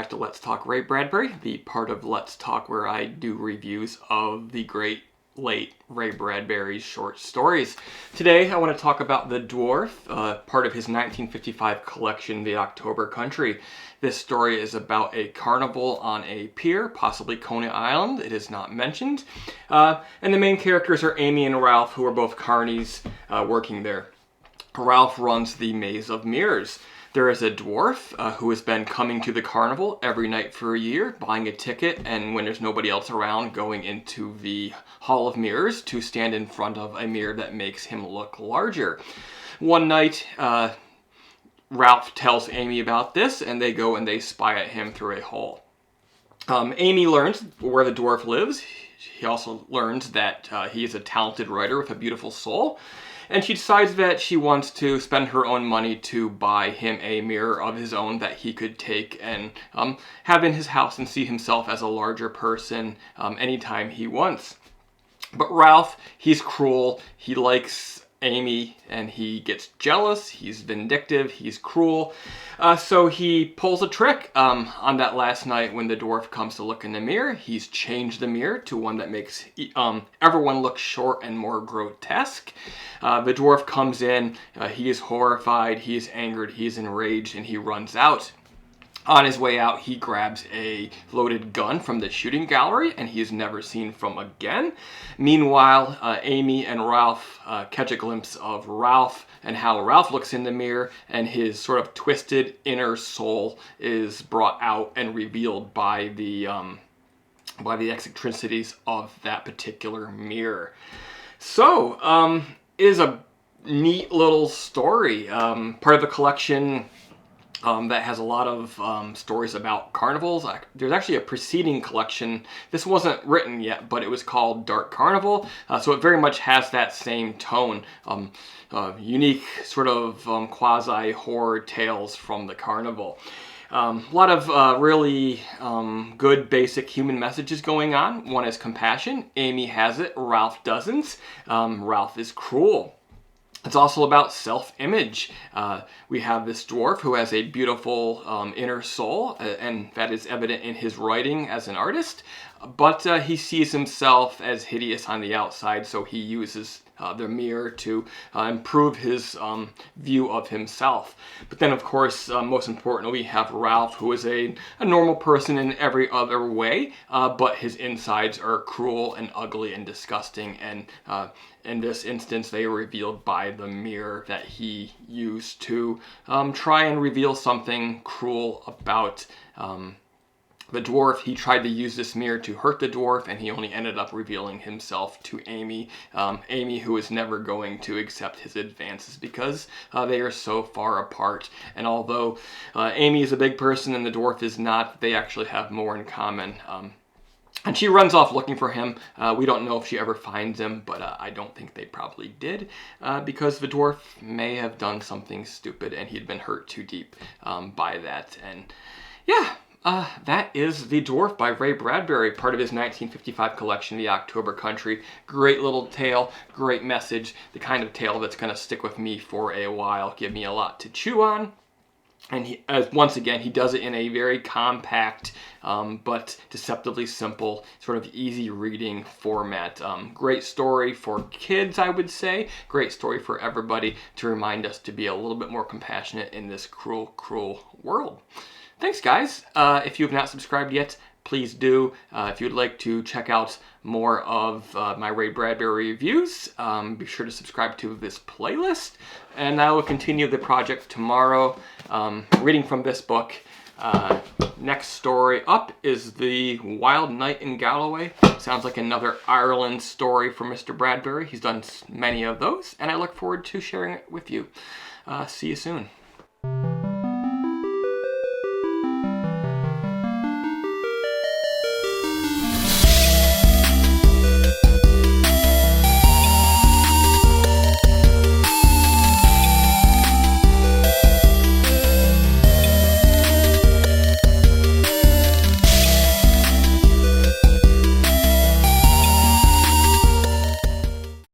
back to Let's Talk Ray Bradbury, the part of Let's Talk where I do reviews of the great late Ray Bradbury's short stories. Today I want to talk about The Dwarf, part of his 1955 collection, The October Country. This story is about a carnival on a pier, possibly Coney Island. It is not mentioned. And the main characters are Amy and Ralph, who are both carnies working there. Ralph runs the Maze of Mirrors. There is a dwarf who has been coming to the carnival every night for a year, buying a ticket, and when there's nobody else around, going into the Hall of Mirrors to stand in front of a mirror that makes him look larger. One night, Ralph tells Amy about this, and they go and they spy at him through a hole. Amy learns where the dwarf lives. He also learns that he is a talented writer with a beautiful soul. And she decides that she wants to spend her own money to buy him a mirror of his own that he could take and have in his house and see himself as a larger person anytime he wants. But Ralph, he's cruel. He likes Amy and he gets jealous. He's vindictive. He's cruel. So he pulls a trick on that last night when the dwarf comes to look in the mirror. He's changed the mirror to one that makes everyone look short and more grotesque. The dwarf comes in. He is horrified. He is angered. He is enraged, and he runs out. On his way out, he grabs a loaded gun from the shooting gallery, and he is never seen from again. Meanwhile, Amy and Ralph catch a glimpse of Ralph and how Ralph looks in the mirror, and his sort of twisted inner soul is brought out and revealed by the eccentricities of that particular mirror. So, it is a neat little story, part of a collection that has a lot of stories about carnivals. There's actually a preceding collection. This wasn't written yet, but it was called Dark Carnival. So it very much has that same tone. Unique sort of quasi-horror tales from the carnival. A lot of really good basic human messages going on. One is compassion. Amy has it. Ralph doesn't. Ralph is cruel. It's also about self-image. We have this dwarf who has a beautiful inner soul, and that is evident in his writing as an artist, but he sees himself as hideous on the outside, so he uses the mirror to improve his view of himself. But then, of course, most importantly, we have Ralph, who is a normal person in every other way, but his insides are cruel and ugly and disgusting, and in this instance, they are revealed by the mirror that he used to try and reveal something cruel about the dwarf. He tried to use this mirror to hurt the dwarf, and he only ended up revealing himself to Amy. Amy, who is never going to accept his advances because they are so far apart. And although Amy is a big person and the dwarf is not, they actually have more in common. And she runs off looking for him. We don't know if she ever finds him, but I don't think they probably did, because the dwarf may have done something stupid and he'd been hurt too deep by that. And yeah. That is The Dwarf by Ray Bradbury, part of his 1955 collection, The October Country. Great little tale, great message, the kind of tale that's going to stick with me for a while, give me a lot to chew on. And once again, he does it in a very compact but deceptively simple, sort of easy reading format. Great story for kids, I would say. Great story for everybody to remind us to be a little bit more compassionate in this cruel, cruel world. Thanks, guys. If you have not subscribed yet, please do. If you'd like to check out more of my Ray Bradbury reviews, be sure to subscribe to this playlist. And I will continue the project tomorrow, reading from this book. Next story up is The Wild Night in Galloway. Sounds like another Ireland story from Mr. Bradbury. He's done many of those, and I look forward to sharing it with you. See you soon.